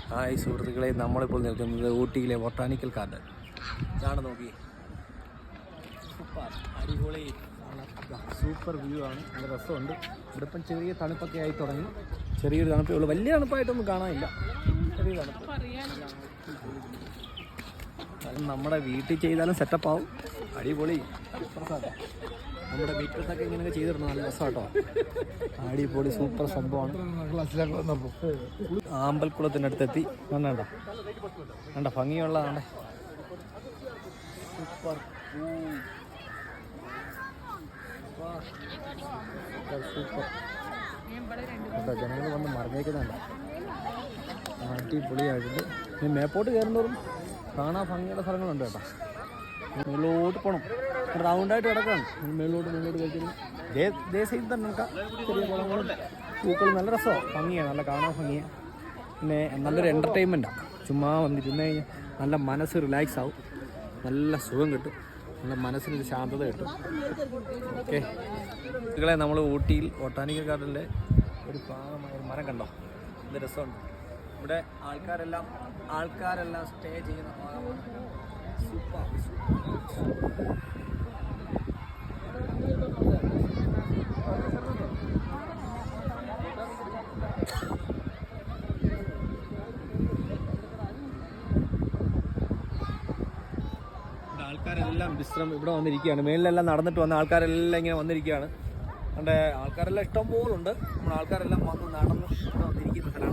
Hi സുഹൃത്തുക്കളെ, നമ്മളിപ്പോൾ നിൽക്കുന്നത് ഊട്ടിയിലെ ബൊട്ടാനിക്കൽ ഗാർഡൻ. ഇതാണ് നോക്കി, സൂപ്പർ അടിപൊളി, സൂപ്പർ വ്യൂ ആണ്. നല്ല രസമുണ്ട്. ഇവിടെ ഇപ്പം ചെറിയ തണുപ്പൊക്കെ ആയി തുടങ്ങി. ചെറിയൊരു തണുപ്പേ ഉള്ളൂ, വലിയ തണുപ്പായിട്ടൊന്നും കാണാനില്ല. ചെറിയ തണുപ്പ്. അത് നമ്മുടെ വീട്ടിൽ ചെയ്താലും സെറ്റപ്പ് ആവും. അടിപൊളി. നമ്മുടെ വീട്ടിലത്തൊക്കെ ഇങ്ങനെയൊക്കെ ചെയ്തിടണം. നല്ല രസമാട്ടോ. അടിപൊളി സൂപ്പർ സംഭവമാണ്. ആമ്പൽക്കുളത്തിൻ്റെ അടുത്തെത്തി. വേണ്ട വേണ്ട ഭംഗിയുള്ളതാണ്. Super super. കേട്ടോ, ജനങ്ങൾ വന്ന് മറിഞ്ഞേക്കുന്നുണ്ട്. അടിപൊളിയായിട്ടുണ്ട്. ഇനി മേപ്പോട്ട് കയറുന്നവരും കാണാൻ ഭംഗിയുള്ള സ്ഥലങ്ങളുണ്ട് കേട്ടോ. മുകളിലോട്ട് പോകണം. റൗണ്ടായിട്ട് കിടക്കുകയാണ്. മേളിലോട്ട് കഴിക്കുന്നു. സൈഡിൽ തന്നെ നോക്കാം. ചെറിയ കുളങ്ങളും പൂക്കളും നല്ല രസമാണ്. ഭംഗിയാണ്, നല്ല കാണാൻ ഭംഗിയാണ്. പിന്നെ നല്ലൊരു എൻ്റർടൈൻമെൻറ്റാണ്. ചുമ്മാ വന്നിരുന്ന് കഴിഞ്ഞാൽ നല്ല മനസ്സ് റിലാക്സ് ആവും. നല്ല സുഖം കിട്ടും. നല്ല മനസ്സിനൊരു ശാന്തത കിട്ടും. ഓക്കെ, കുട്ടികളെ, നമ്മൾ ഊട്ടിയിൽ ബൊട്ടാനിക്കൽ ഗാർഡനിലെ ഒരു ഭാഗമായ ഒരു മരം കണ്ടോ? ഇത് രസമുണ്ട്. ഇവിടെ ആൾക്കാരെല്ലാം സ്റ്റേ ചെയ്യുന്ന ഭാഗമാണ്. സൂപ്പർ. ആൾക്കാരെല്ലാം ഇവിടെ വന്നിരിക്കുകയാണ്. മേളിലെല്ലാം നടന്നിട്ട് വന്ന ആൾക്കാരെല്ലാം ഇങ്ങനെ വന്നിരിക്കുകയാണ്. അതുകൊണ്ട് ആൾക്കാരെല്ലാം ഇഷ്ടം പോലുണ്ട്. നമ്മുടെ ആൾക്കാരെല്ലാം വന്ന് നടന്ന് ഇവിടെ വന്നിരിക്കുന്ന സ്ഥലമാണ്.